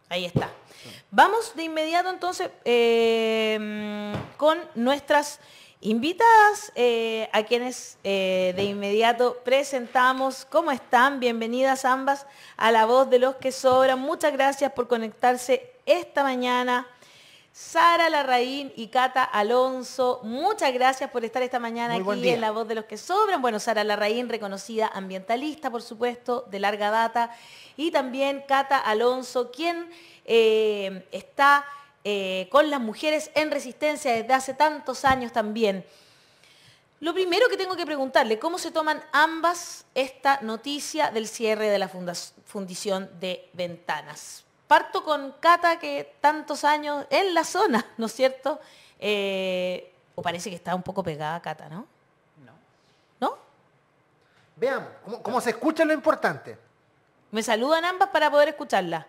Ahí está. Vamos de inmediato entonces con nuestras invitadas, a quienes de inmediato presentamos. ¿Cómo están? Bienvenidas ambas a La Voz de los que Sobran. Muchas gracias por conectarse esta mañana. Sara Larraín y Cata Alonso, muchas gracias por estar esta mañana aquí en La Voz de los que Sobran. Bueno, Sara Larraín, reconocida ambientalista, por supuesto, de larga data, y también Cata Alonso, quien está con las mujeres en resistencia desde hace tantos años también. Lo primero que tengo que preguntarle, ¿cómo se toman ambas esta noticia del cierre de la fundición de Ventanas? Parto con Cata, que tantos años en la zona, ¿no es cierto? O parece que está un poco pegada Cata, ¿no? No. ¿No? Veamos, ¿cómo se escucha lo importante? Me saludan ambas para poder escucharla.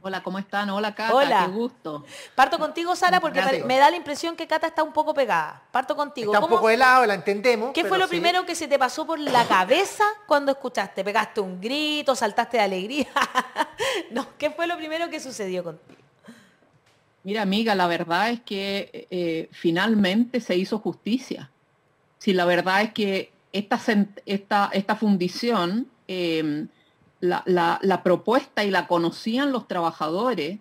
Hola, ¿cómo están? Hola, Cata, Hola. qué gusto. Parto contigo, Sara, porque me da la impresión que Cata está un poco pegada. Parto contigo. Está un poco helado, la entendemos. ¿Qué fue lo primero que se te pasó por la cabeza cuando escuchaste? ¿Pegaste un grito? ¿Saltaste de alegría? No, ¿qué fue lo primero que sucedió contigo? Mira, amiga, la verdad es que finalmente se hizo justicia. Sí, la verdad es que esta fundición, la propuesta, y la conocían los trabajadores,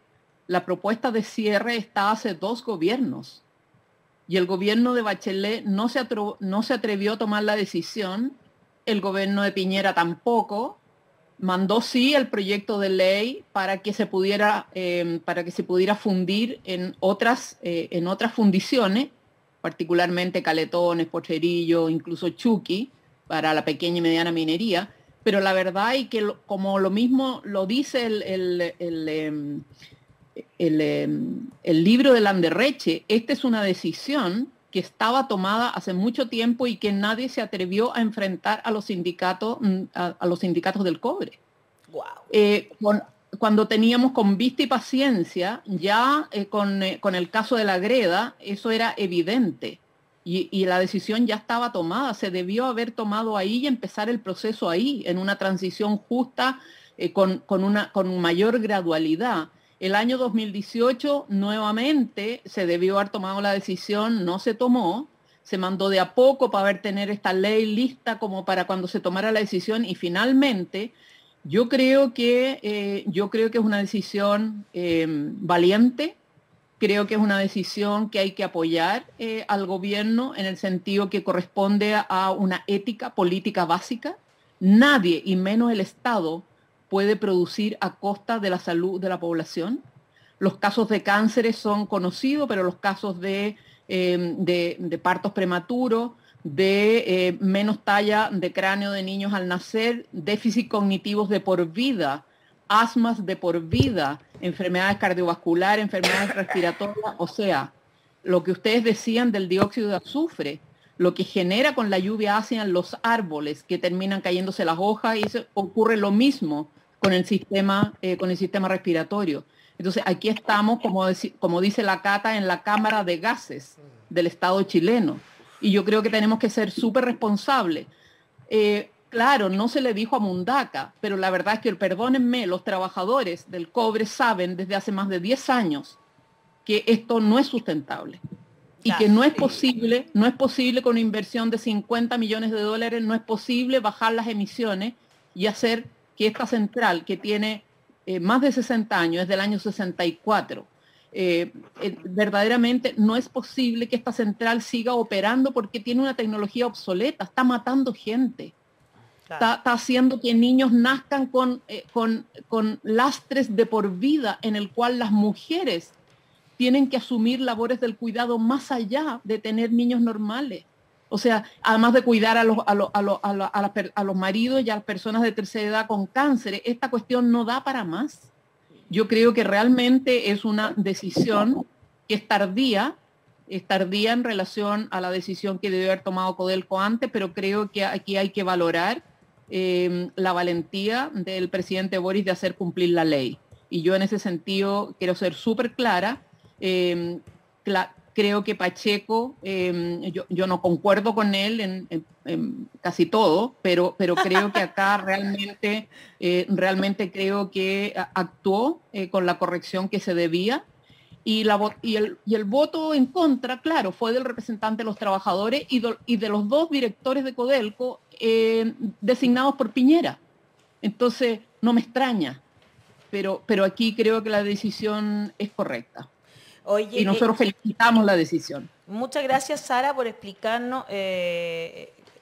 la propuesta de cierre está hace 2 gobiernos. Y el gobierno de Bachelet no se atrevió a tomar la decisión, el gobierno de Piñera tampoco. Mandó sí el proyecto de ley para que se pudiera fundir en otras fundiciones, particularmente Caletones, Potrerillo, incluso Chuqui, para la pequeña y mediana minería. Pero la verdad es que como lo mismo lo dice el libro de Landerreche, esta es una decisión que estaba tomada hace mucho tiempo y que nadie se atrevió a enfrentar a los sindicatos del cobre. Wow. Cuando teníamos con vista y paciencia, ya con el caso de la greda, eso era evidente. Y la decisión ya estaba tomada, se debió haber tomado ahí y empezar el proceso ahí, en una transición justa, con mayor gradualidad. El año 2018 nuevamente se debió haber tomado la decisión, no se tomó, se mandó de a poco para tener esta ley lista como para cuando se tomara la decisión, y finalmente yo creo que es una decisión valiente. Creo que es una decisión que hay que apoyar al gobierno en el sentido que corresponde a una ética política básica. Nadie, y menos el Estado, puede producir a costa de la salud de la población. Los casos de cánceres son conocidos, pero los casos de partos prematuros, de menos talla de cráneo de niños al nacer, déficit cognitivos de por vida, asmas de por vida, enfermedades cardiovasculares, enfermedades respiratorias, o sea, lo que ustedes decían del dióxido de azufre, lo que genera con la lluvia ácida en los árboles, que terminan cayéndose las hojas, y ocurre lo mismo con el sistema respiratorio. Entonces, aquí estamos, como dice la Cata, en la cámara de gases del Estado chileno. Y yo creo que tenemos que ser súper responsables. Claro, no se le dijo a Mundaca, pero la verdad es que, perdónenme, los trabajadores del cobre saben desde hace más de 10 años que esto no es sustentable. Y que no es posible con una inversión de 50 millones de dólares, no es posible bajar las emisiones y hacer que esta central, que tiene más de 60 años, es del año 64, verdaderamente no es posible que esta central siga operando porque tiene una tecnología obsoleta, está matando gente. Está haciendo que niños nazcan con lastres de por vida, en el cual las mujeres tienen que asumir labores del cuidado más allá de tener niños normales. O sea, además de cuidar a los maridos y a las personas de tercera edad con cáncer, esta cuestión no da para más. Yo creo que realmente es una decisión que es tardía en relación a la decisión que debió haber tomado Codelco antes, pero creo que aquí hay que valorar la valentía del presidente Boris de hacer cumplir la ley. Y yo en ese sentido quiero ser súper clara. Creo que Pacheco, yo no concuerdo con él en casi todo, pero creo que acá realmente creo que actuó con la corrección que se debía. Y el voto en contra, claro, fue del representante de los trabajadores y de los dos directores de Codelco designados por Piñera. Entonces, no me extraña, pero aquí creo que la decisión es correcta. Oye, Y nosotros felicitamos la decisión. muchas gracias, Sara, por explicarnos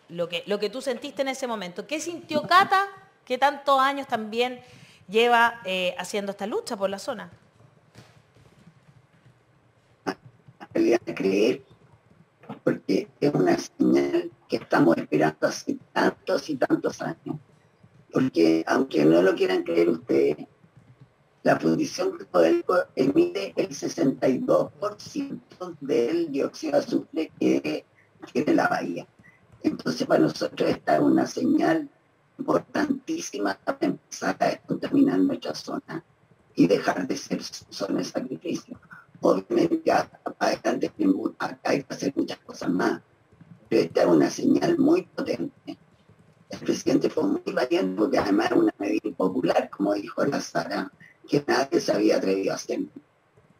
lo que tú sentiste en ese momento. ¿Qué sintió Cata, que tantos años también lleva haciendo esta lucha por la zona? Realidad de creer, porque es una señal que estamos esperando hace tantos y tantos años. Porque aunque no lo quieran creer ustedes, la fundición de Codelco emite el 62% del dióxido de azufre que tiene la bahía. Entonces para nosotros esta es una señal importantísima para empezar a descontaminar nuestra zona y dejar de ser zona de sacrificio. Obviamente acá hay que hacer muchas cosas más, pero esta es una señal muy potente. El presidente fue muy valiente porque además es una medida impopular, como dijo la Sara, que nadie se había atrevido a hacer.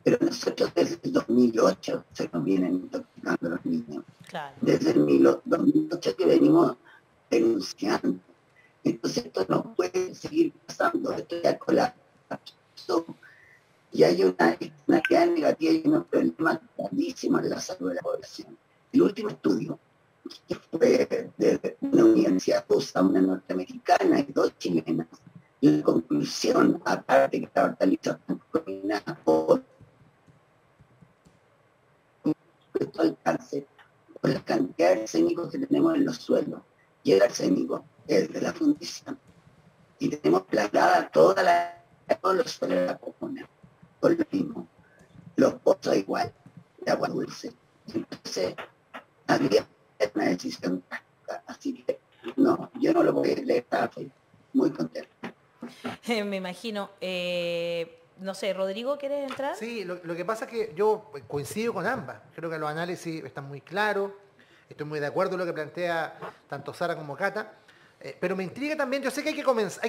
Pero nosotros desde el 2008 se nos vienen intoxicando los niños. Claro. Desde el 2008 que venimos denunciando. Entonces esto no puede seguir pasando, esto ya colapsó. Y hay una externalidad negativa y unos problemas gravísimos en la salud de la población. El último estudio, que fue de una universidad rusa, una norteamericana y dos chilenas, la conclusión, aparte que la hortaliza está contaminada por el cáncer, por la cantidad de arsénico que tenemos en los suelos, y el arsénico es de la fundición. Y tenemos plagada todos los suelos de la comuna, por lo mismo. Los pozos igual, de agua dulce. Entonces, había una decisión práctica, así que no, yo no lo voy a leer, estaba muy contento. Me imagino. No sé, Rodrigo, ¿quieres entrar? Sí, lo que pasa es que yo coincido con ambas. Creo que los análisis están muy claros. Estoy muy de acuerdo con lo que plantea tanto Sara como Cata. Pero me intriga también, yo sé que hay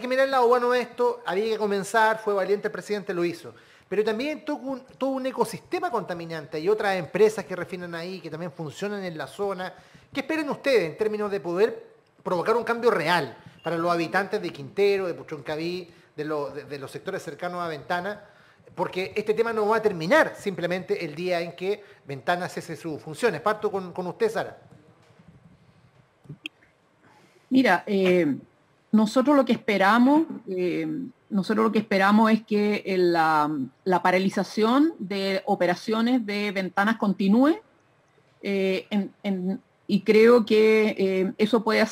que mirar el lado bueno de esto, había que comenzar, fue valiente el presidente, lo hizo. Pero también todo un ecosistema contaminante. Hay otras empresas que refinan ahí, que también funcionan en la zona. ¿Qué esperan ustedes en términos de poder provocar un cambio real para los habitantes de Quintero, de Puchoncaví, de los sectores cercanos a Ventana? Porque este tema no va a terminar simplemente el día en que Ventana cese sus funciones. Parto con usted, Sara. Mira, nosotros lo que esperamos es que la paralización de operaciones de Ventanas continúe y creo que eso puede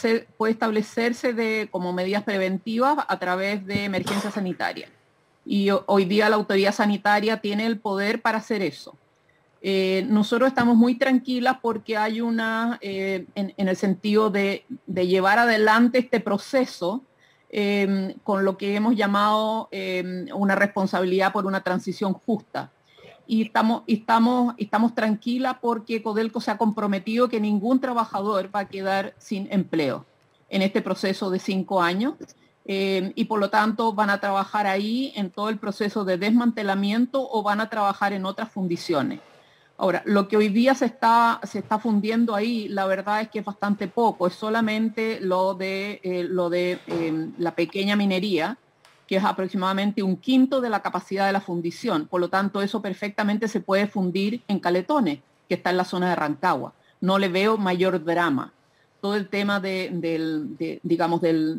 establecerse como medidas preventivas a través de emergencia sanitaria. Y hoy día la autoridad sanitaria tiene el poder para hacer eso. Nosotros estamos muy tranquilas porque hay en el sentido de llevar adelante este proceso con lo que hemos llamado una responsabilidad por una transición justa. Y estamos tranquilas porque Codelco se ha comprometido que ningún trabajador va a quedar sin empleo en este proceso de 5 años. Y por lo tanto van a trabajar ahí en todo el proceso de desmantelamiento o van a trabajar en otras fundiciones. Ahora, lo que hoy día se está fundiendo ahí, la verdad es que es bastante poco, es solamente lo de la pequeña minería, que es aproximadamente 1/5 de la capacidad de la fundición. Por lo tanto, eso perfectamente se puede fundir en Caletones, que está en la zona de Rancagua. No le veo mayor drama. Todo el tema de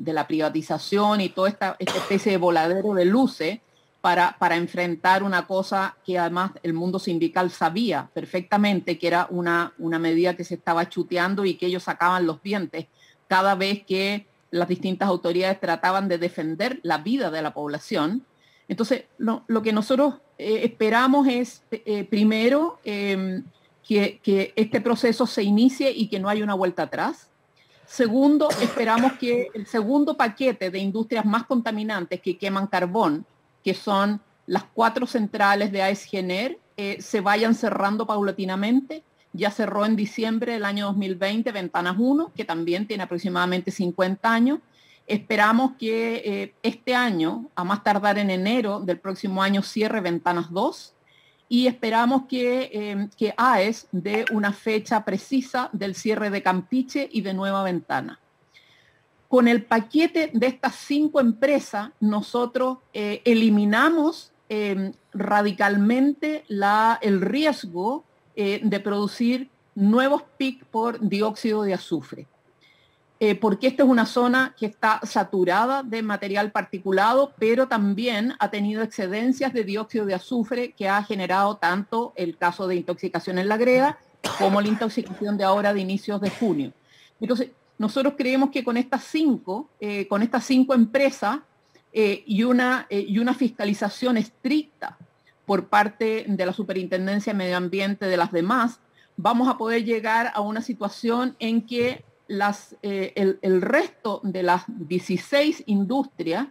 la privatización y toda esta especie de voladero de luces para enfrentar una cosa que además el mundo sindical sabía perfectamente que era una medida que se estaba chuteando y que ellos sacaban los dientes cada vez que las distintas autoridades trataban de defender la vida de la población. Entonces, lo que nosotros esperamos es, primero, que este proceso se inicie y que no haya una vuelta atrás. Segundo, esperamos que el segundo paquete de industrias más contaminantes que queman carbón, que son las 4 centrales de AES Gener se vayan cerrando paulatinamente. Ya cerró en diciembre del año 2020 Ventanas 1, que también tiene aproximadamente 50 años. Esperamos que este año, a más tardar en enero del próximo año, cierre Ventanas 2 y esperamos que AES dé una fecha precisa del cierre de Campiche y de Nueva Ventana. Con el paquete de estas 5 empresas, nosotros eliminamos radicalmente el riesgo de producir nuevos PIC por dióxido de azufre. Porque esta es una zona que está saturada de material particulado, pero también ha tenido excedencias de dióxido de azufre que ha generado tanto el caso de intoxicación en La Greda como la intoxicación de ahora de inicios de junio. Entonces, nosotros creemos que con estas 5 empresas y una fiscalización estricta por parte de la Superintendencia de Medio Ambiente de las demás, vamos a poder llegar a una situación en que el resto de las 16 industrias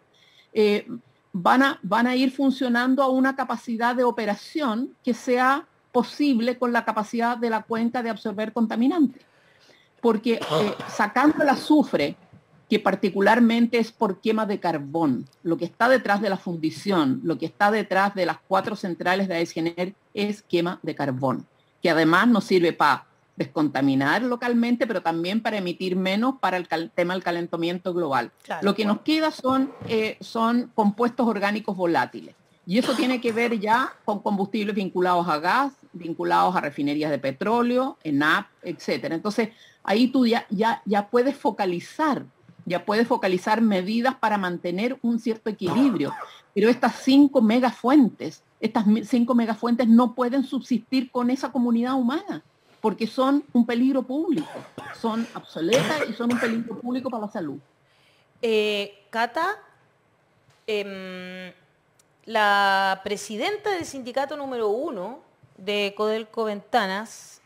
van a ir funcionando a una capacidad de operación que sea posible con la capacidad de la cuenca de absorber contaminantes. Porque sacando el azufre, que particularmente es por quema de carbón, lo que está detrás de la fundición, lo que está detrás de las 4 centrales de AES Gener es quema de carbón, que además nos sirve para descontaminar localmente, pero también para emitir menos para el tema del calentamiento global. Claro, lo que nos queda son compuestos orgánicos volátiles. Y eso tiene que ver ya con combustibles vinculados a gas, vinculados a refinerías de petróleo, ENAP, etc. Entonces, ahí tú ya puedes focalizar medidas para mantener un cierto equilibrio. Pero estas 5 megafuentes no pueden subsistir con esa comunidad humana, porque son un peligro público, son obsoletas y son un peligro público para la salud. Cata, la presidenta del sindicato número 1 de Codelco Ventanas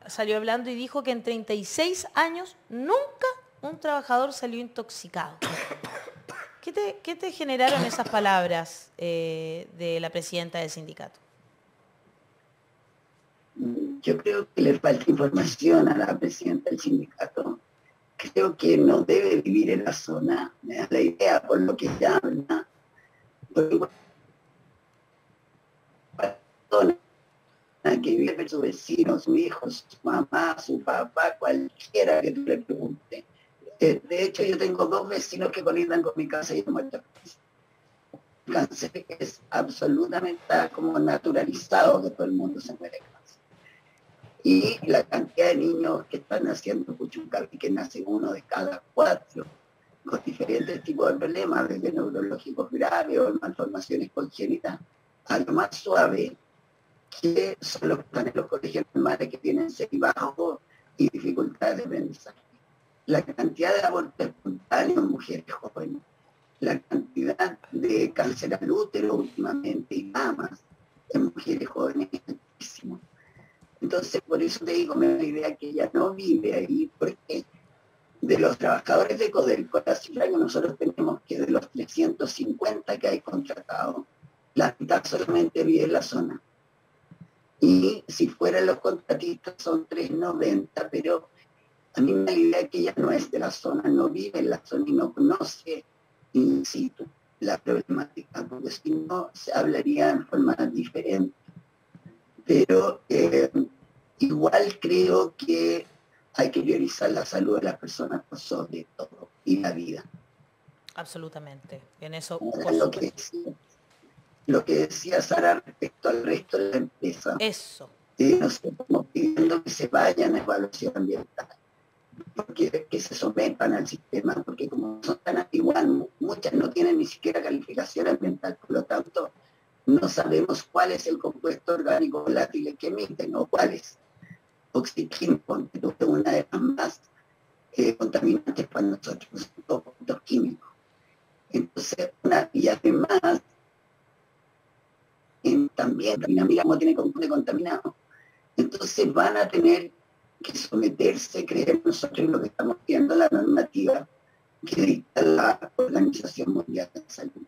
salió hablando y dijo que en 36 años nunca un trabajador salió intoxicado. ¿Qué te generaron esas palabras de la presidenta del sindicato? Yo creo que le falta información a la presidenta del sindicato. Creo que no debe vivir en la zona. Me da la idea por lo que ella habla. Que vive con su vecino, su hijo, su mamá, su papá, cualquiera que tú le preguntes. De hecho, yo tengo 2 vecinos que colindan con mi casa y no muestran cáncer, que es absolutamente como naturalizado que todo el mundo se muere de cáncer. Y la cantidad de niños que están naciendo Puchuncaví, que nace 1 de cada 4, con diferentes tipos de problemas, desde neurológicos graves o malformaciones congénitas, a lo más suave, que son los que están en los colegios normales, que tienen 6 bajos y dificultades de aprendizaje. La cantidad de abortos espontáneos en mujeres jóvenes, la cantidad de cáncer al útero últimamente y mamas en mujeres jóvenes es altísimo. Entonces, por eso te digo, me da la idea que ella no vive ahí, porque de los trabajadores de Codelco, la cifra que nosotros tenemos, que de los 350 que hay contratados, la mitad solamente vive en la zona. Y si fueran los contratistas son 390, pero a mí me da la idea que ella no es de la zona, no vive en la zona y no conoce in situ la problemática, porque si no se hablaría en forma diferente. Pero igual creo que hay que priorizar la salud de las personas por sobre todo y la vida. Absolutamente. En eso. Lo que decía Sara respecto al resto de la empresa. Eso. Nosotros estamos pidiendo que se vayan a evaluación ambiental, porque que se sometan al sistema, porque como son tan antiguas, muchas no tienen ni siquiera calificación ambiental, por lo tanto no sabemos cuál es el compuesto orgánico volátil que emiten o cuál es. Oxígeno, una de las más contaminantes para nosotros, son compuestos químicos. Entonces, y además, también mira cómo tiene compuesto contaminado. Entonces van a tener que someterse, creer nosotros en lo que estamos viendo, la normativa que dicta la Organización Mundial de la Salud.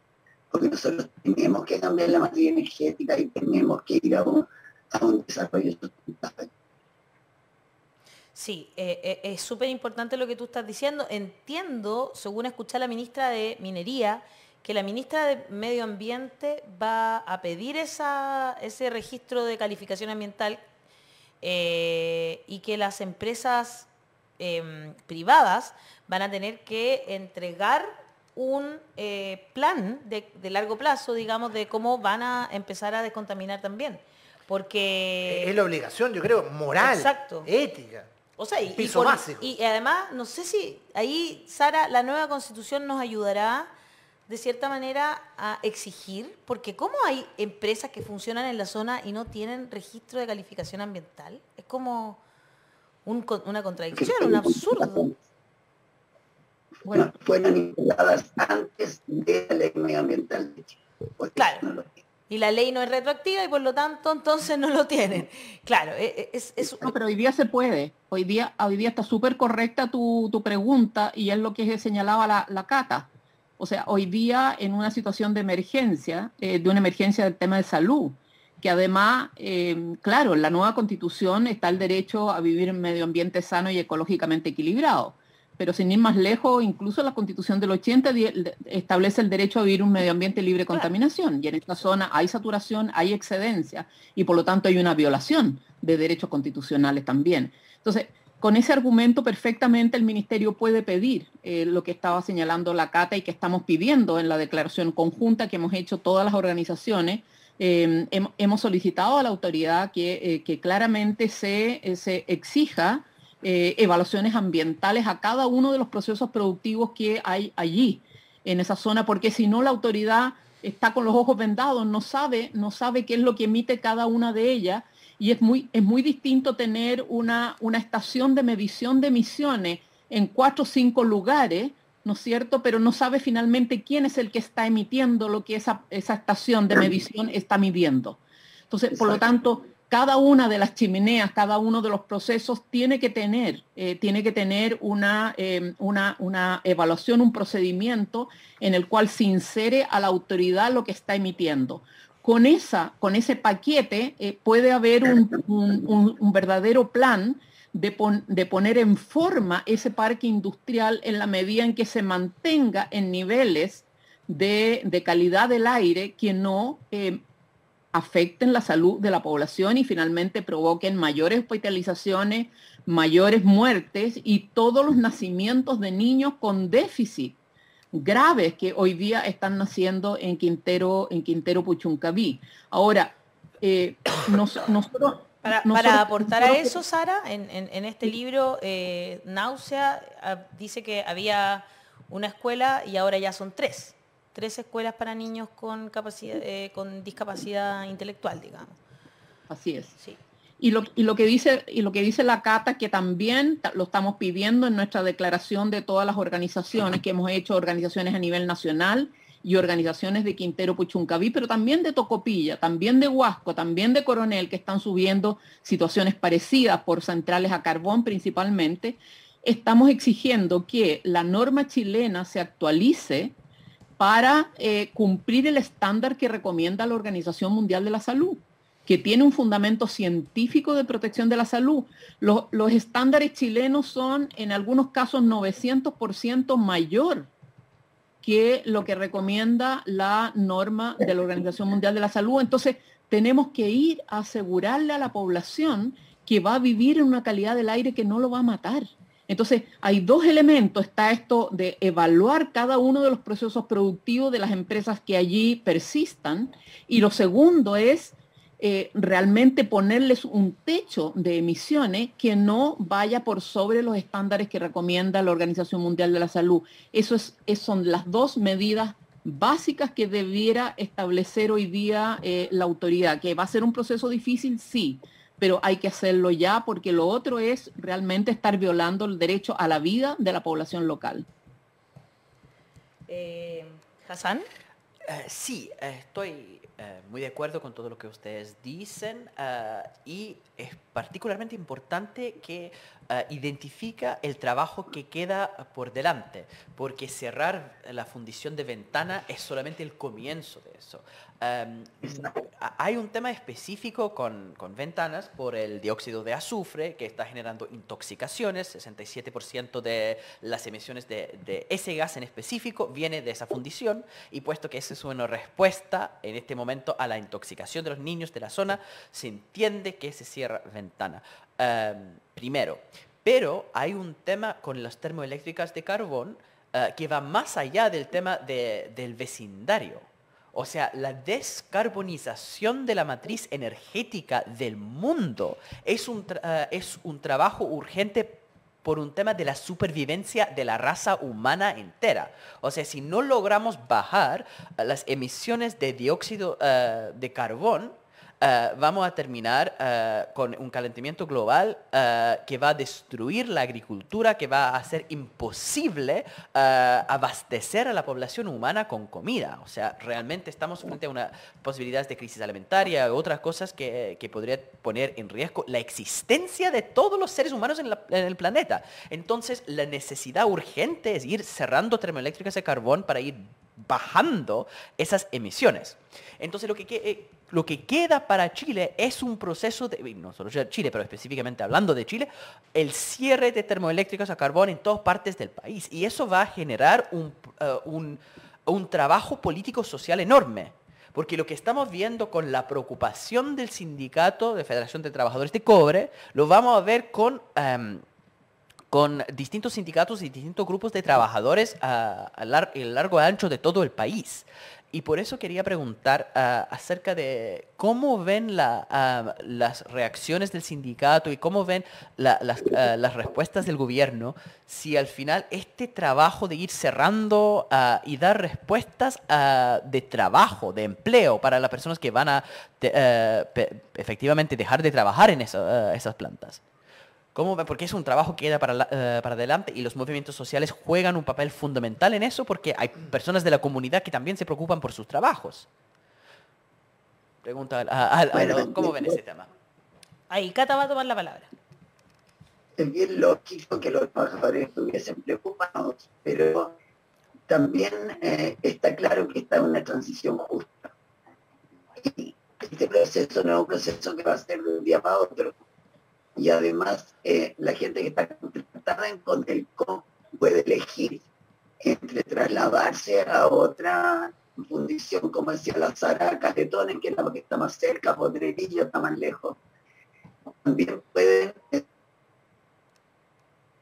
porque nosotros tenemos que cambiar la materia energética y tenemos que ir a un desarrollo sustentable. Sí, es súper importante lo que tú estás diciendo. Entiendo, según escuché a la ministra de Minería, que la ministra de Medio Ambiente va a pedir ese registro de calificación ambiental y que las empresas privadas van a tener que entregar un plan de largo plazo, digamos, de cómo van a empezar a descontaminar también. Porque... Es la obligación, yo creo, moral, exacto, ética. O sea, piso básico. Y además, no sé si ahí, Sara, la nueva constitución nos ayudará de cierta manera a exigir, porque ¿cómo hay empresas que funcionan en la zona y no tienen registro de calificación ambiental? Es como una contradicción, un absurdo. Bueno, fueron instaladas antes de la ley medioambiental de Chile. Claro. No, y la ley no es retroactiva y por lo tanto entonces no lo tienen. Claro, No, pero hoy día se puede. Hoy día está súper correcta tu pregunta y es lo que señalaba la Cata. O sea, hoy día en una situación de emergencia, de una emergencia del tema de salud, que además, claro, en la nueva constitución está el derecho a vivir en un medio ambiente sano y ecológicamente equilibrado. Pero sin ir más lejos, incluso la Constitución del 80 establece el derecho a vivir un medio ambiente libre de contaminación. Y en esta zona hay saturación, hay excedencia, y por lo tanto hay una violación de derechos constitucionales también. Entonces, con ese argumento perfectamente el Ministerio puede pedir lo que estaba señalando la Cata y que estamos pidiendo en la declaración conjunta que hemos hecho todas las organizaciones. Hemos solicitado a la autoridad que claramente se exija evaluaciones ambientales a cada uno de los procesos productivos que hay allí, en esa zona, porque si no la autoridad está con los ojos vendados, no sabe qué es lo que emite cada una de ellas, y es muy distinto tener una estación de medición de emisiones en 4 o 5 lugares, ¿no es cierto? Pero no sabe finalmente quién es el que está emitiendo lo que esa estación de medición está midiendo. Entonces, por lo tanto, cada una de las chimeneas, cada uno de los procesos tiene que tener una evaluación, un procedimiento en el cual se insere a la autoridad lo que está emitiendo. Con ese paquete puede haber un verdadero plan de poner en forma ese parque industrial en la medida en que se mantenga en niveles de calidad del aire que no afecten la salud de la población y finalmente provoquen mayores hospitalizaciones, mayores muertes y todos los nacimientos de niños con déficit graves que hoy día están naciendo en Quintero Puchuncaví. Ahora, nosotros... Para aportar a eso, Sara, en este libro, Náusea, dice que había una escuela y ahora ya son 3 escuelas para niños con discapacidad intelectual, digamos. Así es. Sí. Y lo que dice la Cata, que también lo estamos pidiendo en nuestra declaración de todas las organizaciones que hemos hecho, organizaciones a nivel nacional y organizaciones de Quintero Puchuncaví, pero también de Tocopilla, también de Huasco, también de Coronel, que están subiendo situaciones parecidas por centrales a carbón principalmente. Estamos exigiendo que la norma chilena se actualice para cumplir el estándar que recomienda la Organización Mundial de la Salud, que tiene un fundamento científico de protección de la salud. Los estándares chilenos son en algunos casos 900% mayor que lo que recomienda la norma de la Organización Mundial de la Salud. Entonces, tenemos que ir a asegurarle a la población que va a vivir en una calidad del aire que no lo va a matar. Entonces, hay 2 elementos. Está esto de evaluar cada uno de los procesos productivos de las empresas que allí persistan. Y lo segundo es realmente ponerles un techo de emisiones que no vaya por sobre los estándares que recomienda la Organización Mundial de la Salud. Son las 2 medidas básicas que debiera establecer hoy día la autoridad. Que va a ser un proceso difícil, sí, pero hay que hacerlo ya porque lo otro es realmente estar violando el derecho a la vida de la población local. ¿Hassan? Sí, estoy muy de acuerdo con todo lo que ustedes dicen y es particularmente importante que identifica el trabajo que queda por delante, porque cerrar la fundición de Ventana es solamente el comienzo de eso. Hay un tema específico con Ventanas por el dióxido de azufre que está generando intoxicaciones. 67% de las emisiones de ese gas en específico viene de esa fundición, y puesto que esa es una respuesta en este momento a la intoxicación de los niños de la zona, se entiende que se cierra Ventana. Primero, pero hay un tema con las termoeléctricas de carbón que va más allá del tema del vecindario. O sea, la descarbonización de la matriz energética del mundo es un trabajo urgente por un tema de la supervivencia de la raza humana entera. O sea, si no logramos bajar las emisiones de dióxido de carbón, vamos a terminar con un calentamiento global que va a destruir la agricultura, que va a hacer imposible abastecer a la población humana con comida. O sea, realmente estamos frente a una posibilidad de crisis alimentaria, otras cosas que podría poner en riesgo la existencia de todos los seres humanos en el planeta. Entonces, la necesidad urgente es ir cerrando termoeléctricas de carbón para ir bajando esas emisiones. Entonces, lo que queda para Chile es un proceso de, no solo Chile, pero específicamente hablando de Chile, el cierre de termoeléctricas a carbón en todas partes del país. Y eso va a generar un trabajo político-social enorme. Porque lo que estamos viendo con la preocupación del sindicato de Federación de Trabajadores de Cobre, lo vamos a ver con distintos sindicatos y distintos grupos de trabajadores a largo y ancho de todo el país. Y por eso quería preguntar acerca de cómo ven las reacciones del sindicato y cómo ven las respuestas del gobierno, si al final este trabajo de ir cerrando y dar respuestas de trabajo, de empleo para las personas que van a efectivamente dejar de trabajar en esas plantas. Porque es un trabajo que queda para adelante y los movimientos sociales juegan un papel fundamental en eso, porque hay personas de la comunidad que también se preocupan por sus trabajos. Pregunta ¿cómo ven ese tema? Ahí, Cata va a tomar la palabra. Es bien lógico que los trabajadores estuviesen preocupados, pero también está claro que está en una transición justa. Y este proceso no es un proceso que va a ser de un día para otro. Y además, la gente que está contratada en Codelco puede elegir entre trasladarse a otra fundición, como decía la Sara, Caletones, que es la que está más cerca, Potrerillo está más lejos. También pueden,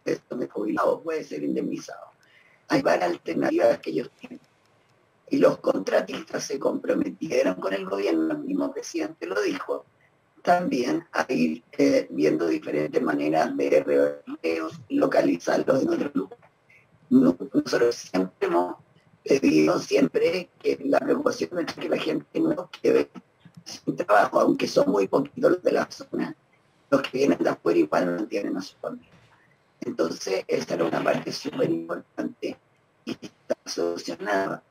esto de jubilado puede ser indemnizado. Hay varias alternativas que ellos tienen. Y los contratistas se comprometieron con el gobierno, el mismo presidente lo dijo, también a ir viendo diferentes maneras de localizarlos en otro lugar. Nosotros siempre hemos pedido que la preocupación es que la gente no quede sin trabajo, aunque son muy poquitos los de la zona, los que vienen de afuera igual mantienen a su familia. Entonces, esa era una parte súper importante y está solucionada.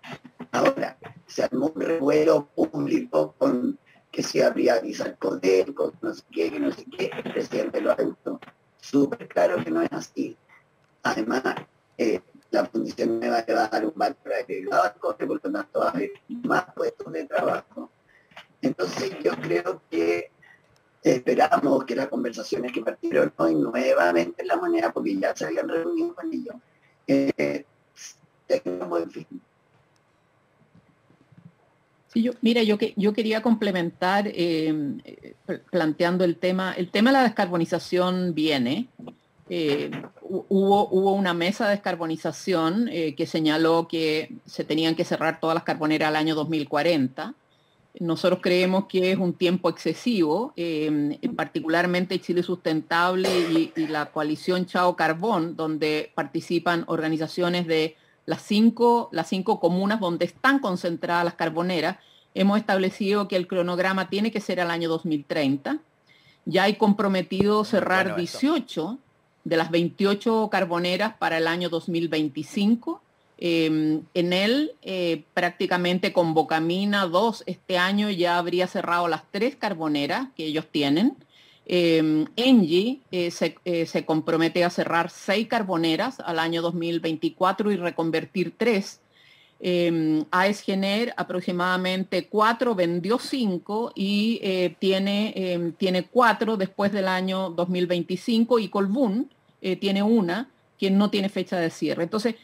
Ahora, se armó un revuelo público con que se habría avisado el Codelco, no sé qué, el presidente lo ha visto súper claro que no es así. Además, la fundición me va a dar un valor agregado al cobre, por lo tanto va a haber más puestos de trabajo. Entonces yo creo que esperamos que las conversaciones que partieron hoy nuevamente en La Moneda, porque ya se habían reunido con ellos, tengan buen fin. Sí, yo quería complementar planteando el tema de la descarbonización viene. Hubo una mesa de descarbonización que señaló que se tenían que cerrar todas las carboneras al año 2040. Nosotros creemos que es un tiempo excesivo, particularmente Chile Sustentable y la coalición Chao Carbón, donde participan organizaciones de las cinco comunas donde están concentradas las carboneras. Hemos establecido que el cronograma tiene que ser al año 2030. Ya hay comprometido cerrar 18 de las 28 carboneras para el año 2025 En él, prácticamente con Bocamina 2, este año ya habría cerrado las 3 carboneras que ellos tienen. Engie se compromete a cerrar 6 carboneras al año 2024 y reconvertir 3. AES Gener aproximadamente 4, vendió 5 y tiene 4 después del año 2025, y Colbún tiene una que no tiene fecha de cierre. Entonces,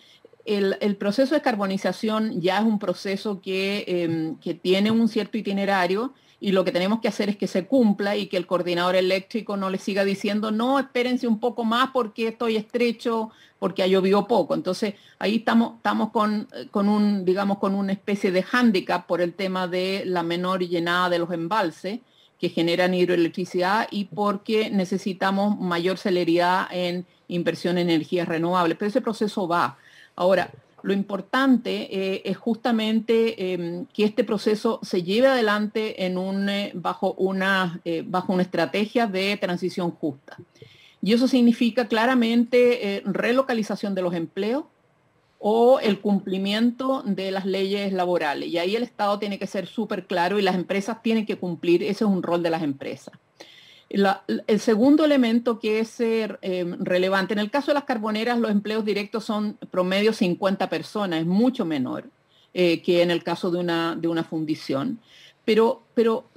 el proceso de carbonización ya es un proceso que tiene un cierto itinerario, y lo que tenemos que hacer es que se cumpla y que el coordinador eléctrico no le siga diciendo, no, espérense un poco más porque estoy estrecho, porque ha llovido poco. Entonces, ahí estamos con una especie de hándicap por el tema de la menor llenada de los embalses que generan hidroelectricidad, y porque necesitamos mayor celeridad en inversión en energías renovables. Pero ese proceso va. Ahora, lo importante es justamente que este proceso se lleve adelante bajo una estrategia de transición justa. Y eso significa claramente relocalización de los empleos o el cumplimiento de las leyes laborales. Y ahí el Estado tiene que ser súper claro y las empresas tienen que cumplir. Ese es un rol de las empresas. El segundo elemento que es relevante, en el caso de las carboneras, los empleos directos son promedio 50 personas, es mucho menor que en el caso de una fundición. Pero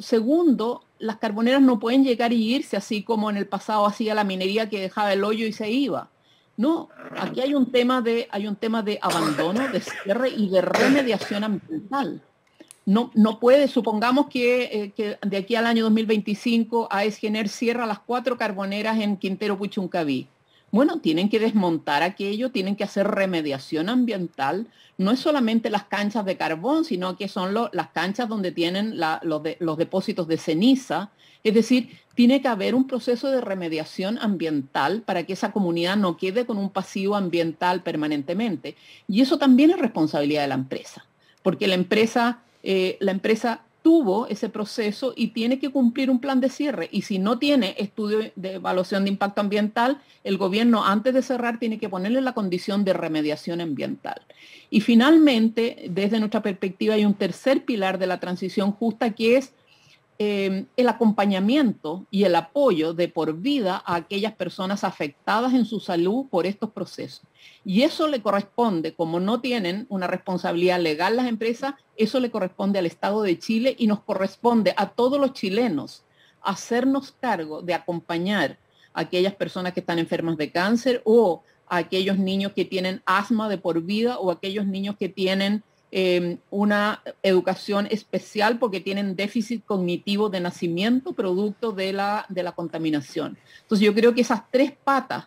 segundo, las carboneras no pueden llegar y irse así como en el pasado hacía la minería, que dejaba el hoyo y se iba. No, aquí hay un tema de abandono, de cierre y de remediación ambiental. No puede, supongamos que de aquí al año 2025 AES Gener cierra las 4 carboneras en Quintero Puchuncaví. Bueno, tienen que desmontar aquello, tienen que hacer remediación ambiental. No es solamente las canchas de carbón, sino que son las canchas donde tienen los depósitos de ceniza. Es decir, tiene que haber un proceso de remediación ambiental para que esa comunidad no quede con un pasivo ambiental permanentemente. Y eso también es responsabilidad de la empresa, porque la empresa tuvo ese proceso y tiene que cumplir un plan de cierre. Y si no tiene estudio de evaluación de impacto ambiental, el gobierno antes de cerrar tiene que ponerle la condición de remediación ambiental. Y finalmente, desde nuestra perspectiva, hay un tercer pilar de la transición justa, que es el acompañamiento y el apoyo de por vida a aquellas personas afectadas en su salud por estos procesos. Y eso le corresponde, como no tienen una responsabilidad legal las empresas, eso le corresponde al Estado de Chile, y nos corresponde a todos los chilenos hacernos cargo de acompañar a aquellas personas que están enfermas de cáncer, o a aquellos niños que tienen asma de por vida, o a aquellos niños que tienen una educación especial porque tienen déficit cognitivo de nacimiento producto de la contaminación. Entonces yo creo que esas 3 patas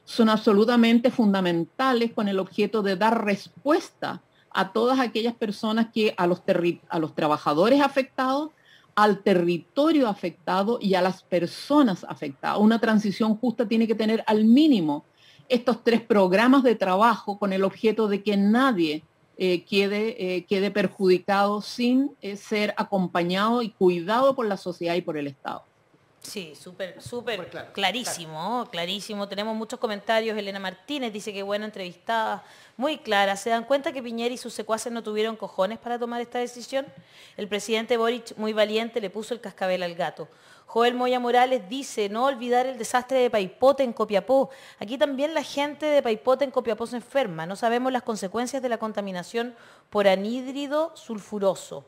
son absolutamente fundamentales con el objeto de dar respuesta a todas aquellas personas a los trabajadores afectados, al territorio afectado y a las personas afectadas. Una transición justa tiene que tener al mínimo estos 3 programas de trabajo con el objeto de que nadie quede perjudicado sin ser acompañado y cuidado por la sociedad y por el Estado. Sí, súper claro, clarísimo, clarísimo. Tenemos muchos comentarios. Elena Martínez dice que buena entrevistada, muy clara. ¿Se dan cuenta que Piñera y sus secuaces no tuvieron cojones para tomar esta decisión? El presidente Boric, muy valiente, le puso el cascabel al gato. Joel Moya Morales dice, no olvidar el desastre de Paipote en Copiapó. Aquí también la gente de Paipote en Copiapó se enferma. No sabemos las consecuencias de la contaminación por anhídrido sulfuroso.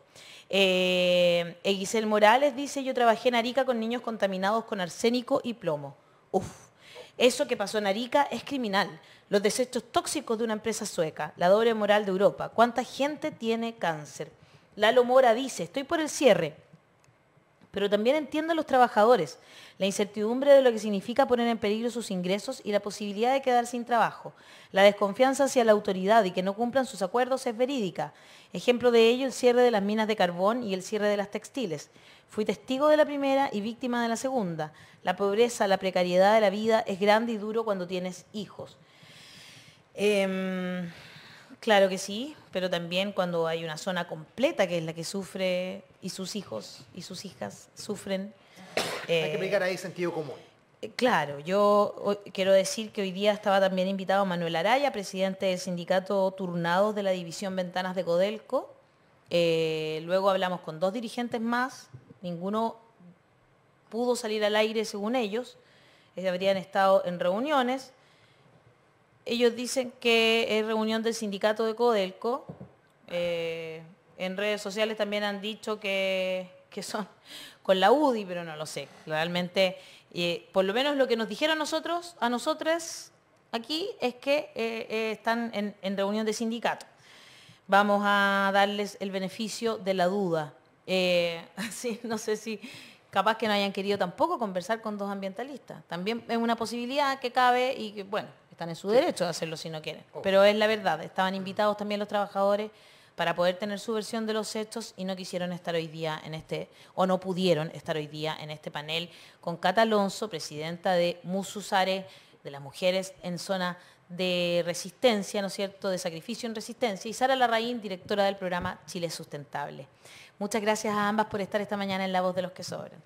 Giselle Morales dice, yo trabajé en Arica con niños contaminados con arsénico y plomo. Uf, eso que pasó en Arica es criminal. Los desechos tóxicos de una empresa sueca, la doble moral de Europa. ¿Cuánta gente tiene cáncer? Lalo Mora dice, estoy por el cierre, pero también entiendo a los trabajadores, la incertidumbre de lo que significa poner en peligro sus ingresos y la posibilidad de quedar sin trabajo. La desconfianza hacia la autoridad y que no cumplan sus acuerdos es verídica. Ejemplo de ello, el cierre de las minas de carbón y el cierre de las textiles. Fui testigo de la primera y víctima de la segunda. La pobreza, la precariedad de la vida es grande y duro cuando tienes hijos. Claro que sí, pero también cuando hay una zona completa que es la que sufre y sus hijos y sus hijas sufren. Hay que aplicar ahí sentido común. Claro, yo quiero decir que hoy día estaba también invitado Manuel Araya, presidente del sindicato Turnados de la División Ventanas de Codelco. Luego hablamos con 2 dirigentes más, ninguno pudo salir al aire según ellos, habrían estado en reuniones. Ellos dicen que es reunión del sindicato de Codelco. En redes sociales también han dicho que son con la UDI, pero no lo sé. Realmente, por lo menos lo que nos dijeron a nosotras aquí es que están en reunión de sindicato. Vamos a darles el beneficio de la duda. Sí, no sé si capaz que no hayan querido tampoco conversar con 2 ambientalistas. También es una posibilidad que cabe y que, bueno, están en su derecho de hacerlo si no quieren. Pero es la verdad, estaban invitados también los trabajadores para poder tener su versión de los hechos y no quisieron estar hoy día o no pudieron estar hoy día en este panel con Cata Alonso, presidenta de Mususare, de las mujeres en zona de resistencia, ¿no es cierto?, de sacrificio en resistencia, y Sara Larraín, directora del programa Chile Sustentable. Muchas gracias a ambas por estar esta mañana en La Voz de los que Sobran.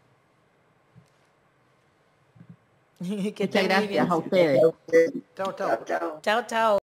Muchas gracias a ustedes. Chao, chao. Chao, chao.